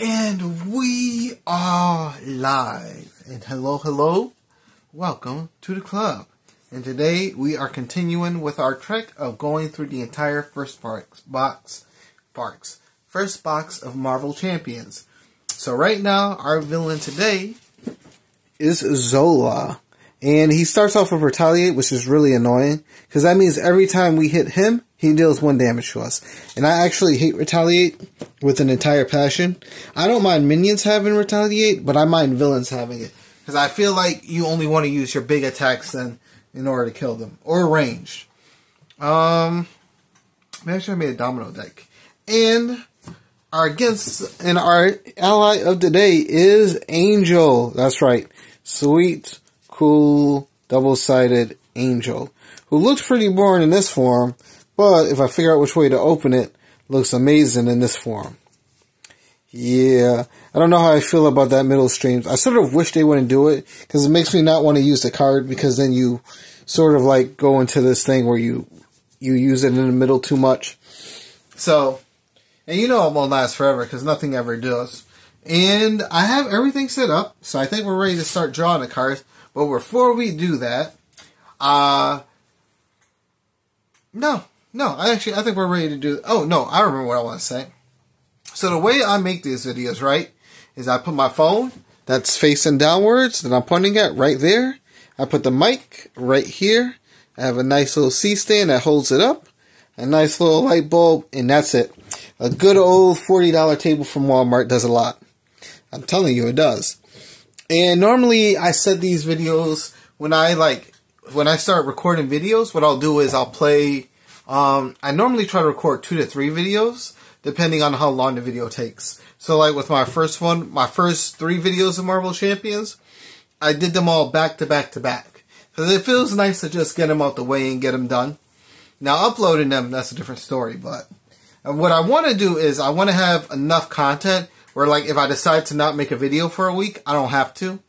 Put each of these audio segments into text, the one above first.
And we are live. And hello, welcome to the club. And today we are continuing with our trek of going through the entire first box of Marvel Champions. So right now, our villain today is Zola. And he starts off with Retaliate, which is really annoying, because that means every time we hit him, he deals 1 damage to us. And I actually hate Retaliate with an entire passion. I don't mind minions having Retaliate, but I mind villains having it. Because I feel like you only want to use your big attacks then in order to kill them. Or ranged. Maybe I should have made a domino deck. And our ally of the day is Angel. That's right. Sweet, cool, double-sided Angel. Who looks pretty boring in this form, but if I figure out which way to open it, looks amazing in this form. Yeah, I don't know how I feel about that middle stream. I sort of wish they wouldn't do it, because it makes me not want to use the card, because then you sort of like go into this thing where you use it in the middle too much. So, and you know it won't last forever, because nothing ever does. And I have everything set up, so I think we're ready to start drawing the cards. But before we do that, I think we're ready to do... Oh, no, I remember what I want to say. So the way I make these videos, right, is I put my phone that's facing downwards that I'm pointing at right there. I put the mic right here. I have a nice little C-stand that holds it up. A nice little light bulb, and that's it. A good old $40 table from Walmart does a lot. I'm telling you, it does. And normally I set these videos when I start recording videos, what I'll do is I'll play... I normally try to record 2 to 3 videos, depending on how long the video takes. So like with my first 3 videos of Marvel Champions, I did them all back to back to back. Because it feels nice to just get them out the way and get them done. Now uploading them, that's a different story, but what I want to do is I want to have enough content where like if I decide to not make a video for a week, I don't have to.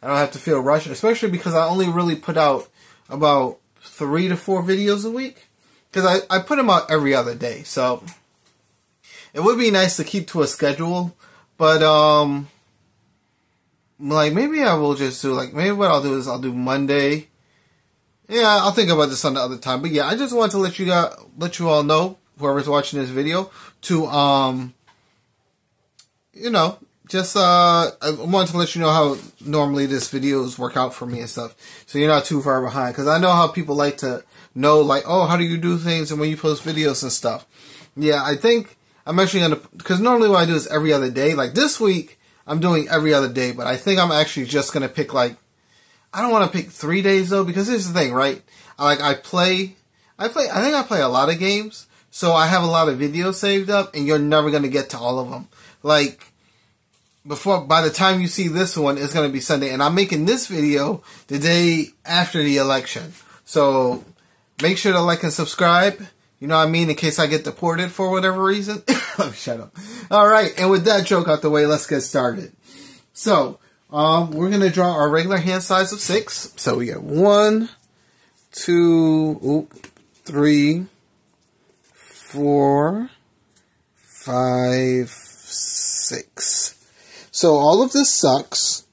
I don't have to feel rushed, especially because I only really put out about 3 to 4 videos a week. Because I put them out every other day, so it would be nice to keep to a schedule, but, like, maybe I will just do, like, maybe what I'll do is I'll do Monday. Yeah, I'll think about this on the other time, but yeah, I just wanted to let you all know, whoever's watching this video, to, you know, just, I wanted to let you know how normally this videos work out for me and stuff, so you're not too far behind, because I know how people like to know, like, oh, how do you do things and when you post videos and stuff. Yeah, I think I'm actually going to, because normally what I do is every other day. Like this week, I'm doing every other day, but I think I'm actually just going to pick like, I don't want to pick 3 days though, because here's the thing, right? I play a lot of games, so I have a lot of videos saved up, and you're never going to get to all of them. Like, by the time you see this one, it's going to be Sunday, and I'm making this video the day after the election. So, make sure to like and subscribe, you know what I mean, in case I get deported for whatever reason. Shut up. Alright, and with that joke out the way, let's get started. So, we're going to draw our regular hand size of 6. So we got 1, 2, 3, 4, 5, 6. So all of this sucks,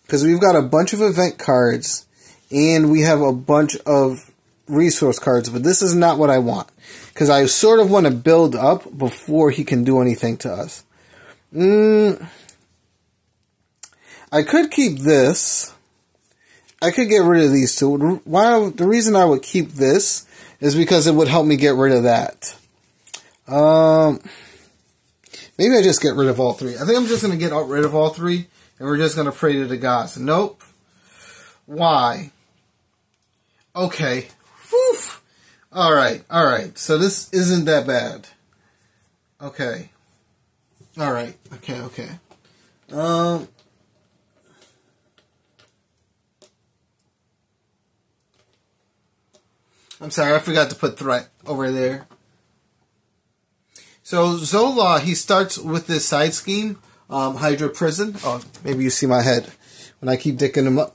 because we've got a bunch of event cards, and we have a bunch of resource cards, but this is not what I want, because I sort of want to build up before he can do anything to us. I could keep this. I could get rid of these two. The reason I would keep this is because it would help me get rid of that. Maybe I just get rid of all 3. I think I'm just going to get rid of all 3, and we're just going to pray to the gods. Nope. Why? Okay. Woof. Alright. So this isn't that bad. Okay. Alright. Okay. I'm sorry, I forgot to put threat over there. So Zola, he starts with this side scheme, Hydra Prison. Oh, maybe you see my head when I keep dicking him up,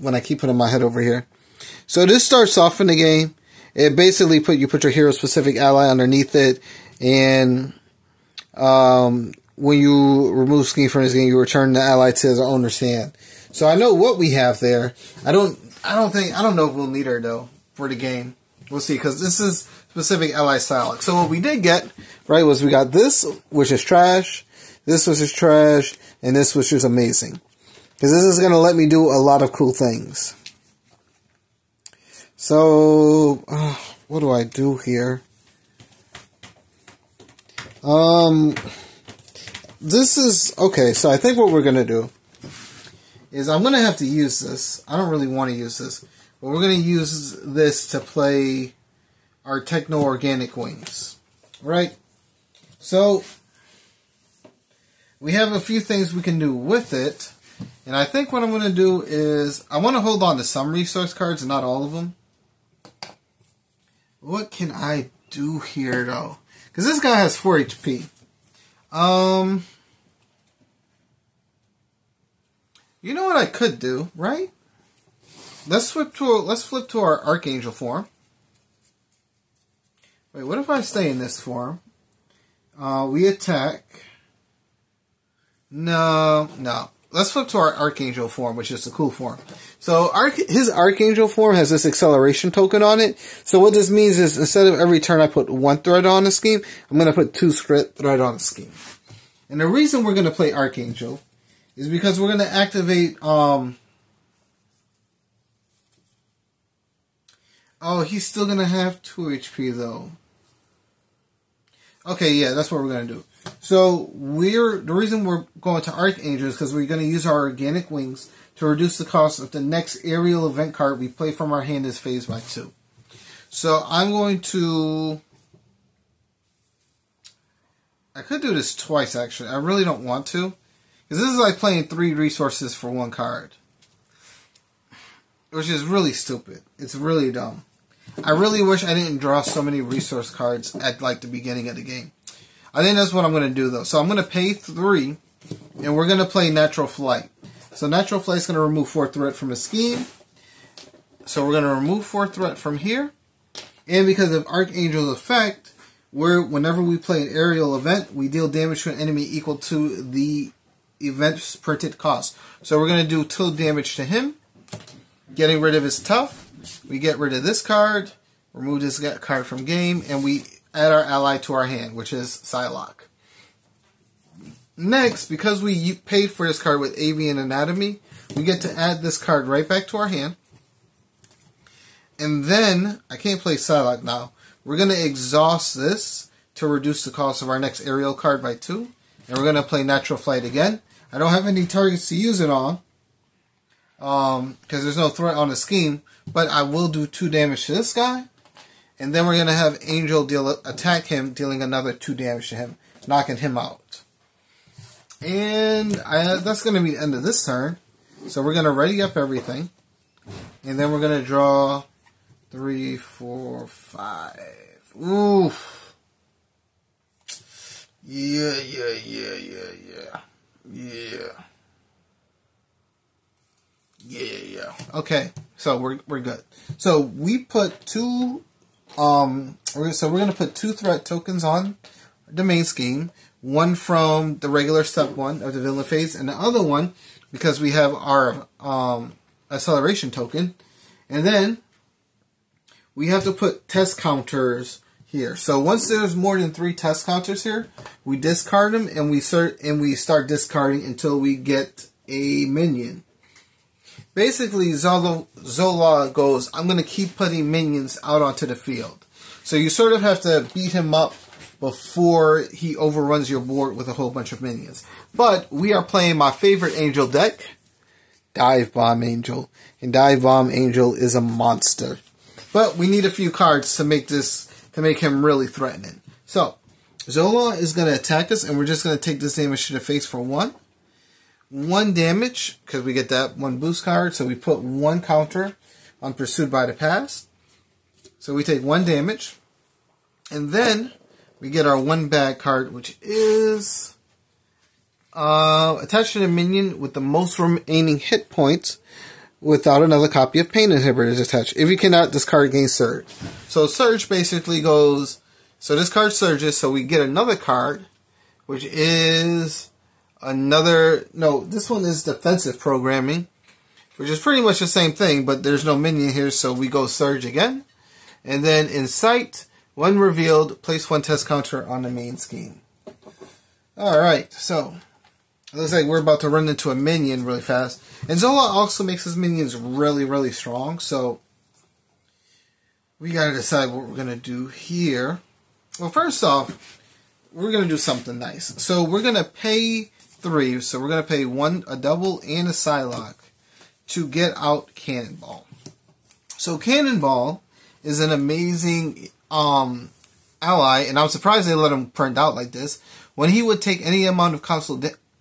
when I keep putting my head over here. So this starts off in the game. It basically you put your hero specific ally underneath it, and when you remove scheme from this game, you return the ally to the owner's hand. So I know what we have there. I don't know if we'll need her though for the game. We'll see, because this is specific ally style. So what we did get, right, was we got this, which is trash. This was just trash, and this was just amazing. Because this is going to let me do a lot of cool things. So, what do I do here? This is, okay, so I think what we're going to do is I'm going to have to use this. I don't really want to use this, but we're going to use this to play our techno-organic wings, right? So, we have a few things we can do with it, and I think what I'm going to do is, I want to hold on to some resource cards, not all of them. What can I do here, though? Because this guy has 4 HP. You know what I could do, right? Let's flip to our Archangel form. Wait, what if I stay in this form? We attack. No. Let's flip to our Archangel form, which is the cool form. So his Archangel form has this acceleration token on it. So what this means is, instead of every turn I put 1 thread on a scheme, I'm going to put 2 thread on a scheme. And the reason we're going to play Archangel is because we're going to activate, oh, he's still going to have 2 HP though. Okay, yeah, that's what we're going to do. So the reason we're going to Archangel is because we're going to use our organic wings to reduce the cost of the next aerial event card we play from our hand is phased by 2. So I'm going to, I could do this twice actually. I really don't want to, because this is like playing 3 resources for 1 card, which is really stupid. It's really dumb. I really wish I didn't draw so many resource cards at like the beginning of the game. I think that's what I'm going to do though. So I'm going to pay 3, and we're going to play Natural Flight. So Natural Flight is going to remove 4 threat from a scheme. So we're going to remove 4 threat from here. And because of Archangel's effect, whenever we play an aerial event, we deal damage to an enemy equal to the event's printed cost. So we're going to do 2 damage to him, getting rid of his tough. We get rid of this card, remove this card from game, and we add our ally to our hand, which is Psylocke. Next, because we paid for this card with Avian Anatomy, we get to add this card right back to our hand. And then, I can't play Psylocke now. We're going to exhaust this to reduce the cost of our next aerial card by 2. And we're going to play Natural Flight again. I don't have any targets to use it on, because there's no threat on the scheme. But I will do 2 damage to this guy. And then we're going to have Angel attack him, dealing another 2 damage to him, knocking him out. And that's going to be the end of this turn. So we're going to ready up everything. And then we're going to draw 3, 4, 5. Oof. Yeah. Okay, so we're good. So we put 2. So we're going to put 2 threat tokens on the main scheme. One from the regular step 1 of the villain phase, and the other one because we have our acceleration token. And then we have to put test counters here. So once there's more than 3 test counters here, we discard them, and we start discarding until we get a minion. Basically, Zola goes, I'm going to keep putting minions out onto the field. So you sort of have to beat him up before he overruns your board with a whole bunch of minions. But we are playing my favorite Angel deck, Dive Bomb Angel. And Dive Bomb Angel is a monster. But we need a few cards to make him really threatening. So, Zola is going to attack us, and we're just going to take this damage to the face for 1. 1 damage, because we get that 1 boost card, so we put 1 counter on Pursued by the Past. So we take 1 damage, and then we get our 1 bad card, which is attached to the minion with the most remaining hit points without another copy of Pain Inhibitors attached. If you cannot, this card gains Surge. So Surge basically goes, so this card surges, so we get another card, which is another, no, this one is defensive programming, which is pretty much the same thing, but there's no minion here, so we go Surge again. And then in Sight, when revealed, place 1 test counter on the main scheme. Alright, so it looks like we're about to run into a minion really fast. And Zola also makes his minions really, really strong, so we gotta decide what we're gonna do here. Well, first off, we're gonna do something nice. So we're gonna pay 3, so we're gonna pay 1, a double and a Psylocke to get out Cannonball. So Cannonball is an amazing ally, and I'm surprised they let him print out like this. When he would take any amount of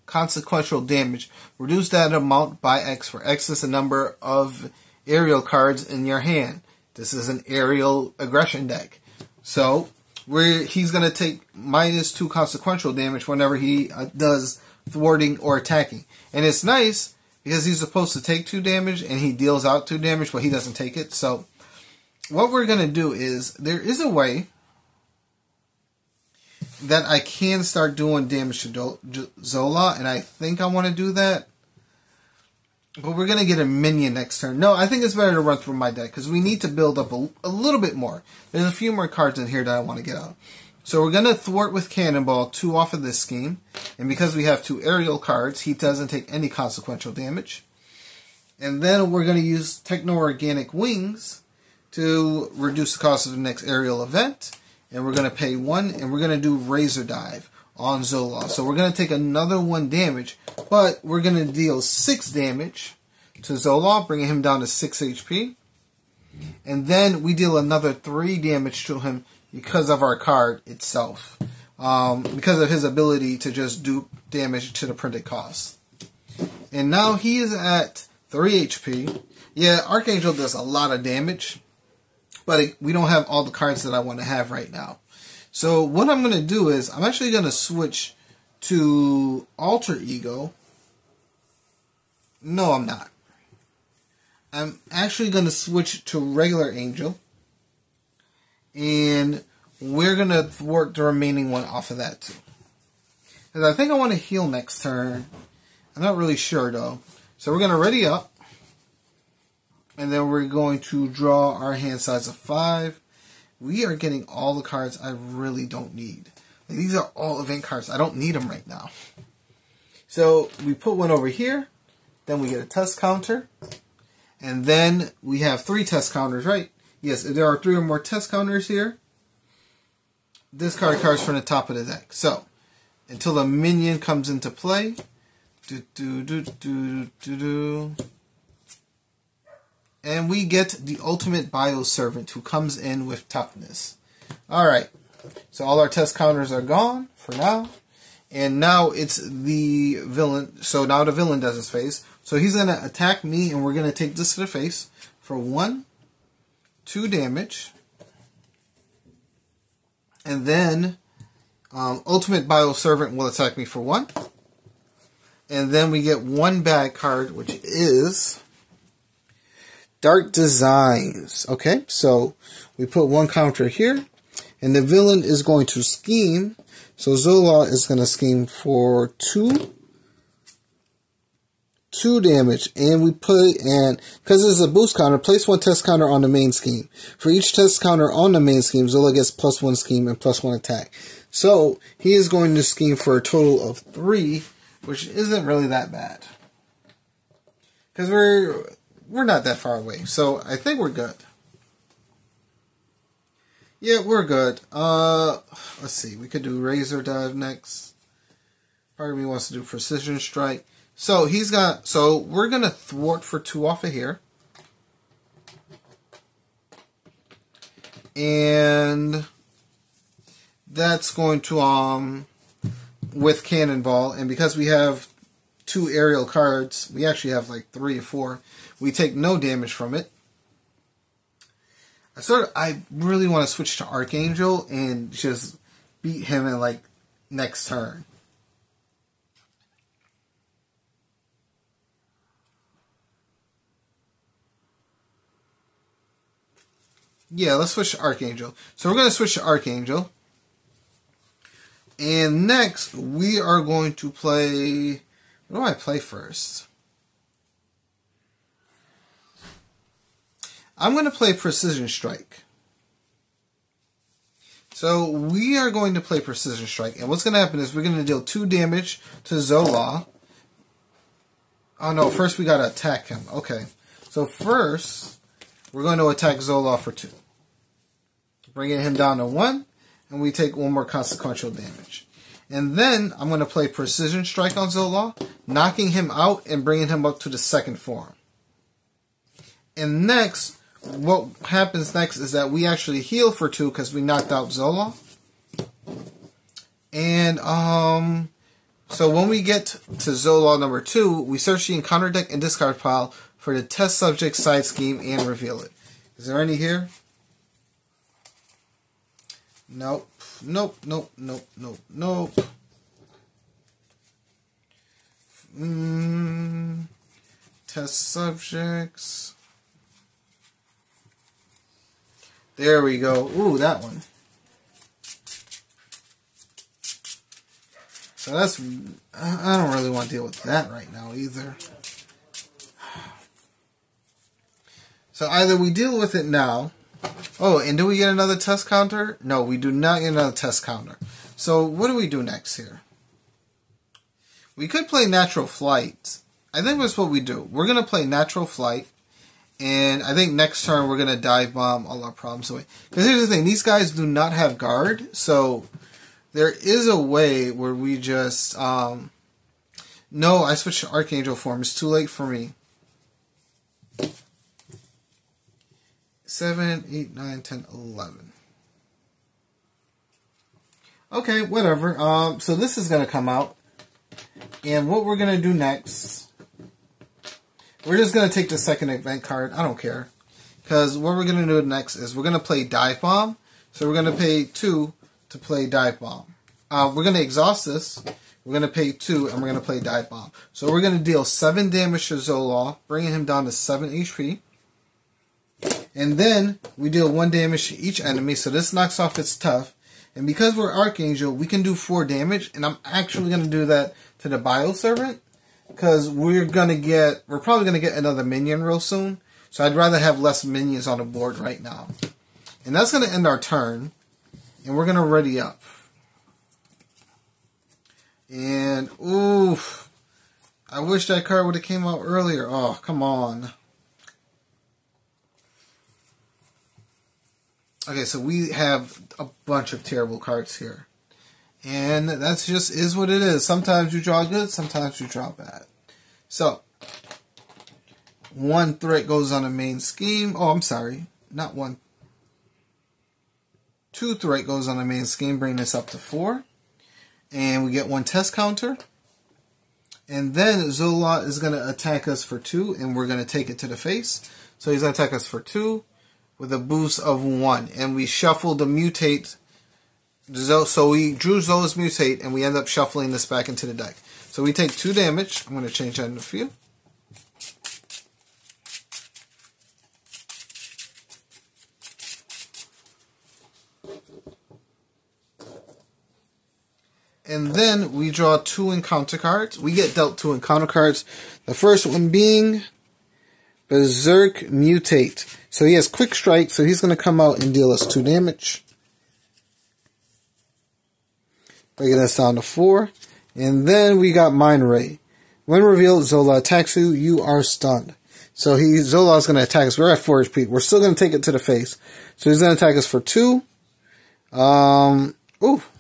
consequential damage, reduce that amount by X, for X is the number of aerial cards in your hand. This is an aerial aggression deck. So he's going to take -2 consequential damage whenever he does thwarting or attacking. And it's nice because he's supposed to take 2 damage and he deals out 2 damage, but he doesn't take it. So what we're going to do is, there is a way that I can start doing damage to Zola, and I think I want to do that. But we're going to get a minion next turn. No, I think it's better to run through my deck, because we need to build up a little bit more. There's a few more cards in here that I want to get out. So we're going to thwart with Cannonball 2 off of this scheme. And because we have 2 aerial cards, he doesn't take any consequential damage. And then we're going to use Techno-Organic Wings to reduce the cost of the next aerial event. And we're going to pay 1, and we're going to do Razor Dive on Zola. So we're going to take another 1 damage, but we're going to deal 6 damage to Zola, bringing him down to 6 HP. And then we deal another 3 damage to him because of our card itself. Because of his ability to just do damage to the printed cost. And now he is at 3 HP. Yeah, Archangel does a lot of damage, but we don't have all the cards that I want to have right now. So what I'm going to do is, I'm actually going to switch to Alter Ego. No, I'm not. I'm actually going to switch to regular Angel. And we're going to thwart the remaining one off of that too. Because I think I want to heal next turn. I'm not really sure though. So we're going to ready up. And then we're going to draw our hand size of 5. We are getting all the cards I really don't need. Like, these are all event cards. I don't need them right now. So we put 1 over here. Then we get a test counter. And then we have 3 test counters, right? Yes, if there are 3 or more test counters here, discard cards from the top of the deck. So, until the minion comes into play. And we get the ultimate Bioservant, who comes in with toughness. Alright, so all our test counters are gone for now. And now it's the villain. So now the villain does his face. So he's going to attack me, and we're going to take this to the face for 1, 2 damage. And then Ultimate Bioservant will attack me for 1. And then we get 1 bad card, which is Dark Designs. Okay, so we put 1 counter here, and the villain is going to scheme. So Zola is going to scheme for 2 damage, and we put, and because this is a boost counter, place 1 test counter on the main scheme. For each test counter on the main scheme, Zola gets +1 scheme and +1 attack. So he is going to scheme for a total of 3, which isn't really that bad, because we're not that far away. So I think we're good. Yeah, we're good. Let's see. We could do Razor Dive next. Part of me wants to do Precision Strike. So we're gonna thwart for 2 off of here. And that's going to with Cannonball, and because we have 2 aerial cards, we actually have like 3 or 4. We take no damage from it. I really want to switch to Archangel and just beat him in like next turn. Yeah, let's switch to Archangel. So we're going to switch to Archangel. And next, we are going to play... What do I play first? I'm going to play Precision Strike. So we are going to play Precision Strike. And what's going to happen is we're going to deal 2 damage to Zola. Oh no, first we got to attack him. Okay. So first, we're going to attack Zola for 2. Bringing him down to 1. And we take 1 more consequential damage. And then I'm going to play Precision Strike on Zola, knocking him out and bringing him up to the 2nd form. And next, what happens next is that we actually heal for 2 because we knocked out Zola. And so when we get to Zola number 2, we search the encounter deck and discard pile for the test subject side scheme and reveal it. Is there any here? Nope. Nope. Nope. Nope. Nope. Nope. Test subjects. There we go. Ooh, that one. So that's... I don't really want to deal with that right now either. So either we deal with it now. Oh, and do we get another test counter? No, we do not get another test counter. So what do we do next here? We could play Natural Flight. I think that's what we do. We're going to play Natural Flight. And I think next turn we're going to dive bomb all our problems away. Because here's the thing. These guys do not have guard. So there is a way where we just... no, I switched to Archangel form. It's too late for me. 7, 8, 9, 10, 11. Okay, whatever. So this is going to come out. And what we're going to do next... We're just going to take the 2nd event card. I don't care. Because what we're going to do next is we're going to play Dive Bomb. So we're going to pay 2 to play Dive Bomb. We're going to exhaust this. We're going to pay 2 and we're going to play Dive Bomb. So we're going to deal 7 damage to Zola, bringing him down to 7 HP. And then we deal 1 damage to each enemy. So this knocks off its tough. And because we're Archangel, we can do 4 damage. And I'm actually going to do that to the Bioservant. Because we're probably going to get another minion real soon. So I'd rather have less minions on the board right now. And that's going to end our turn. And we're going to ready up. And, oof. I wish that card would have came out earlier. Oh, come on. Okay, so we have a bunch of terrible cards here. And that's just is what it is. Sometimes you draw good, sometimes you draw bad. So, 1 threat goes on a main scheme. Oh, I'm sorry. Not 1. 2 threat goes on a main scheme, bring this up to 4. And we get 1 test counter. And then Zola is going to attack us for 2, and we're going to take it to the face. So he's going to attack us for 2 with a boost of 1. And we shuffle the mutate. So we drew Zola's mutate, and we end up shuffling this back into the deck. So we take 2 damage. I'm going to change that in a few. And then we draw 2 encounter cards. We get dealt 2 encounter cards. The first one being Berserk Mutate. So he has Quick Strike, so he's going to come out and deal us 2 damage. Breaking us down to 4. And then we got Mind Ray. When revealed, Zola attacks you, you are stunned. So Zola is going to attack us. We're at 4 HP. We're still going to take it to the face. So he's going to attack us for 2.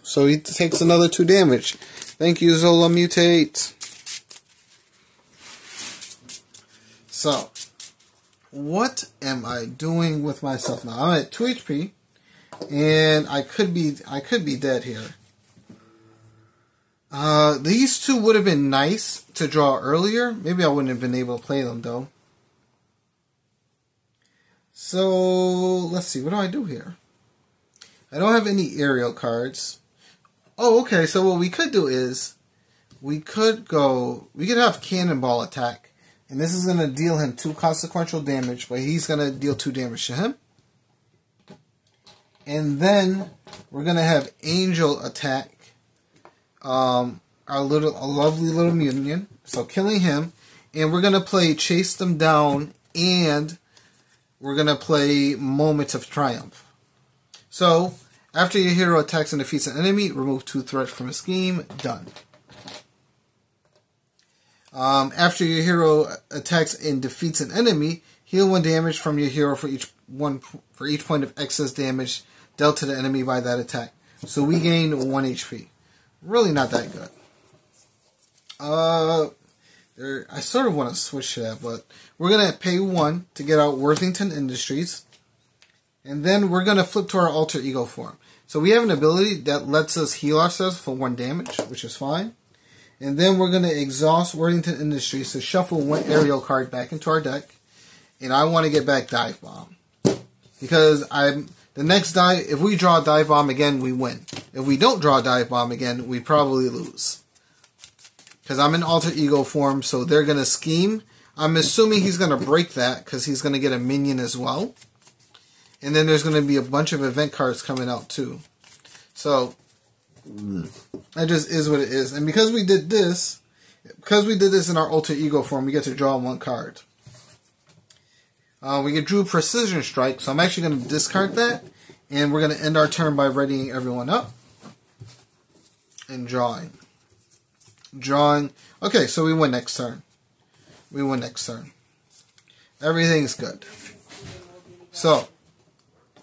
So he takes another 2 damage. Thank you, Zola Mutate. So, what am I doing with myself now? I'm at 2 HP, and I could be dead here. These 2 would have been nice to draw earlier. Maybe I wouldn't have been able to play them, though. So, let's see. What do I do here? I don't have any aerial cards. Oh, okay. So what we could do is we could have Cannonball attack. And this is going to deal him 2 consequential damage, but he's going to deal 2 damage to him. And then we're going to have Angel attack a lovely little minion. So killing him, and we're gonna play Chase Them Down, and we're gonna play Moments of Triumph. So after your hero attacks and defeats an enemy, remove 2 threats from a scheme. Done. After your hero attacks and defeats an enemy, heal 1 damage from your hero for each point of excess damage dealt to the enemy by that attack. So we gain 1 HP. Really not that good. I sort of want to switch to that, but we're going to pay 1 to get out Worthington Industries. And then we're going to flip to our alter ego form. So we have an ability that lets us heal ourselves for 1 damage, which is fine. And then we're going to exhaust Worthington Industries to shuffle 1 aerial card back into our deck. And I want to get back Dive Bomb. Because the next dive, if we draw Dive Bomb again, we win. If we don't draw Dive Bomb again, we probably lose. Because I'm in alter ego form, so they're going to scheme. I'm assuming he's going to break that, because he's going to get a minion as well. And then there's going to be a bunch of event cards coming out too. So, that just is what it is. And because we did this in our alter ego form, we get to draw 1 card. We drew Precision Strike, so I'm actually going to discard that. And we're going to end our turn by readying everyone up. And drawing. Okay, so we win next turn. Everything's good. So,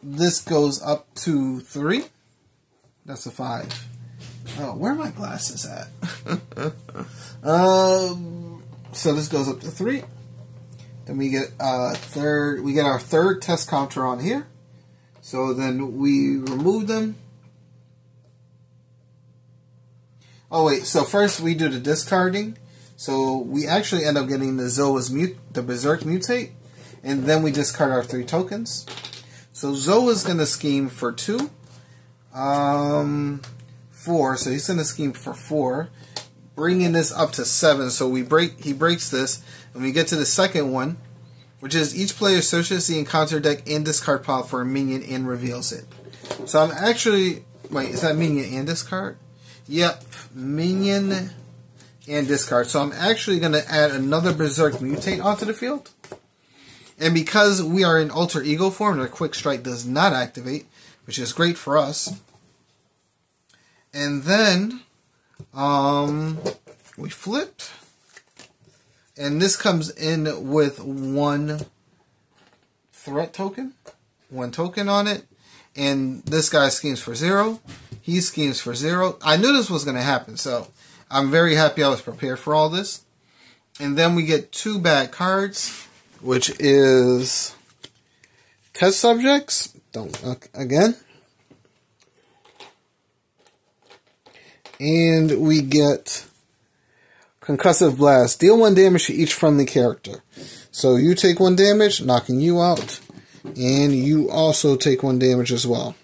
this goes up to 3. That's a 5. Oh, where are my glasses at? So this goes up to 3. Then we get our third test counter on here. So then we remove them. Oh wait, so first we do the discarding. So we actually end up getting the the Berserk Mutate, and then we discard our 3 tokens. So Zola's gonna scheme for 2. 4, so he's gonna scheme for 4. Bringing this up to 7, so he breaks this, and we get to the second one, which is each player searches the encounter deck and discard pile for a minion and reveals it. So I'm actually, wait, is that minion and discard? Yep, minion and discard. So I'm actually going to add another Berserk Mutate onto the field. And because we are in alter ego form, the Quick Strike does not activate, which is great for us. And then we flipped. And this comes in with 1 threat token. 1 token on it. And this guy schemes for 0. He schemes for 0. I knew this was going to happen, so I'm very happy I was prepared for all this. And then we get 2 bad cards, which is Test Subjects. Again. And we get Concussive Blast. Deal 1 damage to each friendly character. So you take 1 damage, knocking you out. And you also take 1 damage as well.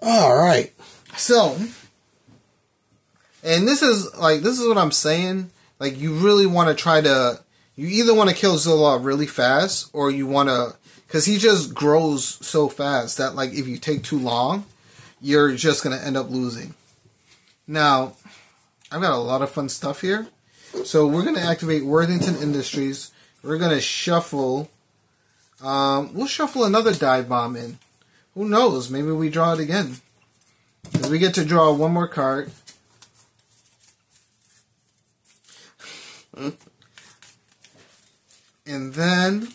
Alright. So, and this is what I'm saying. Like, you really want to try to, you either want to kill Zola really fast, or you want to, because he just grows so fast that, like, if you take too long, you're just going to end up losing. Now, I've got a lot of fun stuff here. So we're going to activate Worthington Industries. We're going to shuffle. We'll shuffle another Dive Bomb in. Who knows? Maybe we draw it again. Because we get to draw 1 more card. And then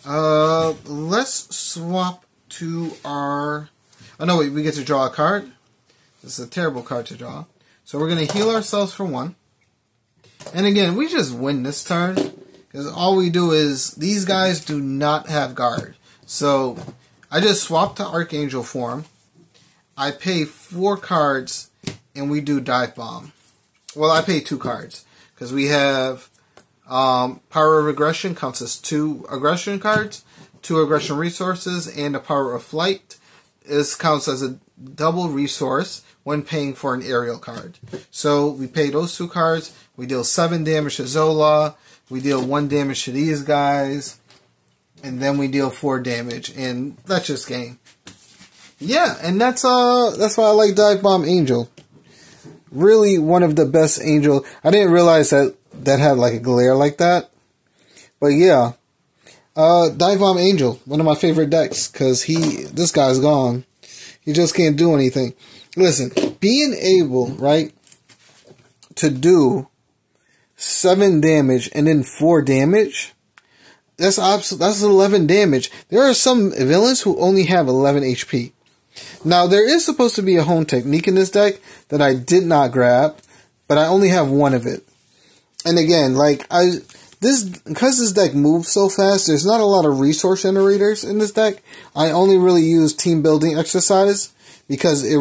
let's swap to our... Oh no, wait, we get to draw a card. This is a terrible card to draw. So we're going to heal ourselves for 1. And again, we just win this turn. Because all we do is, these guys do not have guard. So I just swap to Archangel form. I pay 4 cards, and we do Dive Bomb. Well, I pay 2 cards. Because we have Power of Aggression counts as 2 aggression cards, 2 aggression resources, and a Power of Flight. This counts as a double resource when paying for an aerial card. So we pay those 2 cards. We deal 7 damage to Zola. We deal 1 damage to these guys. And then we deal 4 damage. And that's just game. yeah, and that's why I like Dive Bomb Angel. Really one of the best Angel. I didn't realize that had like a glare like that. But yeah. Dive Bomb Angel, one of my favorite decks, because this guy's gone. He just can't do anything. Listen, being able, right, to do 7 damage and then 4 damage, that's 11 damage. There are some villains who only have 11 HP. Now, there is supposed to be a home technique in this deck that I did not grab, but I only have one of it. And again, like, because this deck moves so fast, there's not a lot of resource generators in this deck. I only really use team building exercise because it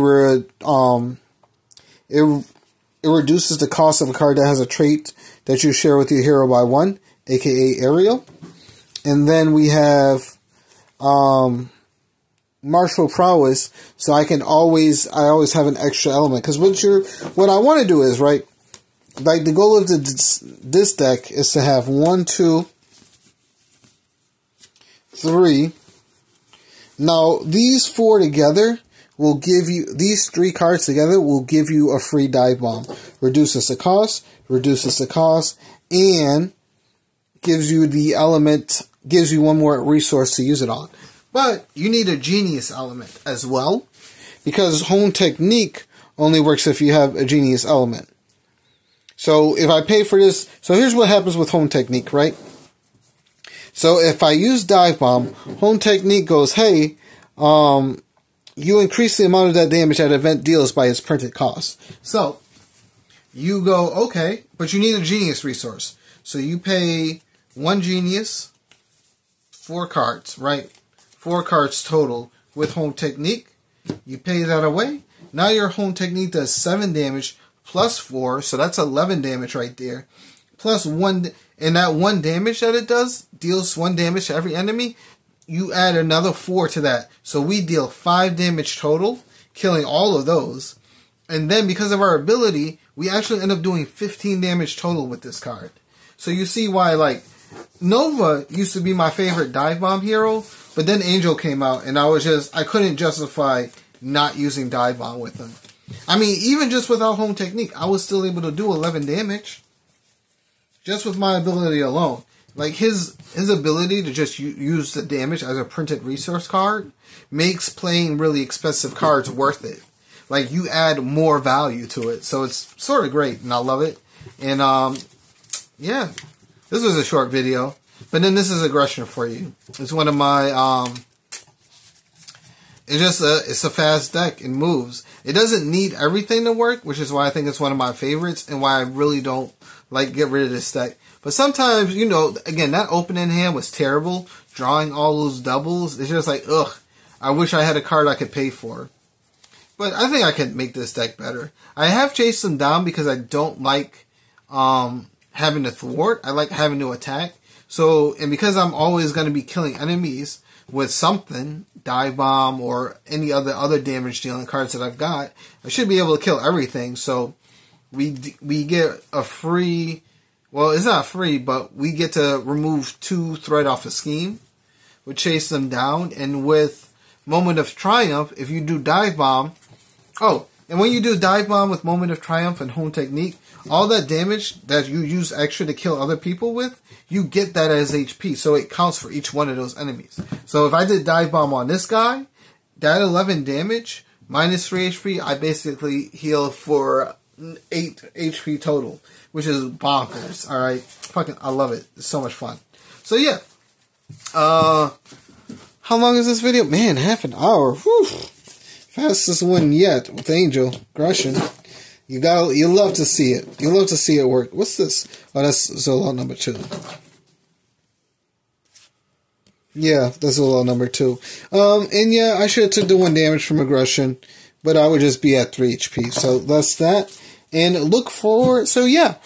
reduces the cost of a card that has a trait that you share with your hero by 1, aka Ariel. And then we have martial prowess, so I always have an extra element. Because what I want to do is, right, like the goal of this deck is to have 1, 2, 3. Now these 4 together will give you, these 3 cards together will give you a free Dive Bomb. Reduces the cost, and gives you the element, gives you one more resource to use it on. But you need a Genius element as well, because Home Technique only works if you have a Genius element. So if I pay for this, so here's what happens with Home Technique, right? So if I use Dive Bomb, Home Technique goes, hey, you increase the amount of that damage that event deals by its printed cost. So you go, okay, but you need a Genius resource. So you pay 1 Genius, 4 cards, right? 4 cards total with Home Technique. You pay that away. Now your Home Technique does 7 damage plus 4, so that's 11 damage right there. Plus 1, and that 1 damage that it does deals 1 damage to every enemy. You add another 4 to that. So we deal 5 damage total, killing all of those. And then because of our ability, we actually end up doing 15 damage total with this card. So you see why, like, Nova used to be my favorite Dive Bomb hero, but then Angel came out, and I couldn't justify not using Dive Bomb with him. I mean, even just without Home Technique, I was still able to do 11 damage. Just with my ability alone. Like, his ability to just use the damage as a printed resource card makes playing really expensive cards worth it. Like, you add more value to it. So it's sort of great, and I love it. And, yeah. This was a short video. But then this is Aggression for you. It's one of my, it's a fast deck. It moves. It doesn't need everything to work, which is why I think it's one of my favorites and why I really don't like get rid of this deck. But sometimes, you know, again, that opening hand was terrible. Drawing all those doubles, it's just like, ugh. I wish I had a card I could pay for. But I think I can make this deck better. I have chased them down because I don't like having to thwart. I like having to attack. So, and because I'm always going to be killing enemies with something, Dive Bomb or any other damage dealing cards that I've got, I should be able to kill everything. So we get a free, well, it's not free, but we get to remove 2 threat off a scheme. We chase them down, and with Moment of Triumph, if you do Dive Bomb, oh, and when you do Dive Bomb with Moment of Triumph and Home Technique, all that damage that you use extra to kill other people with, you get that as HP, so it counts for each one of those enemies. So if I did Dive Bomb on this guy, that 11 damage, minus 3 HP, I basically heal for 8 HP total, which is bonkers, alright? Fucking, I love it. It's so much fun. So yeah. How long is this video? Man, half an hour. Whew. Fastest one yet with Angel Aggression. You love to see it. You love to see it work. What's this? Oh, that's Zola number 2. Yeah, that's Zola number 2. And yeah, I should have took the 1 damage from Aggression, but I would just be at 3 HP. So that's that. And look forward. So yeah,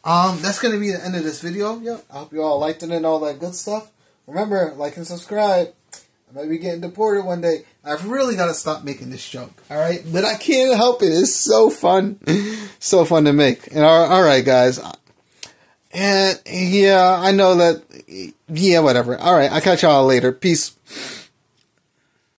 that's gonna be the end of this video. Yeah, I hope you all liked it and all that good stuff. Remember, like and subscribe. I might be getting deported one day. I've really got to stop making this joke, alright? But I can't help it. It's so fun. So fun to make. And alright, guys. And, yeah, I know that... Yeah, whatever. Alright, I'll catch y'all later. Peace.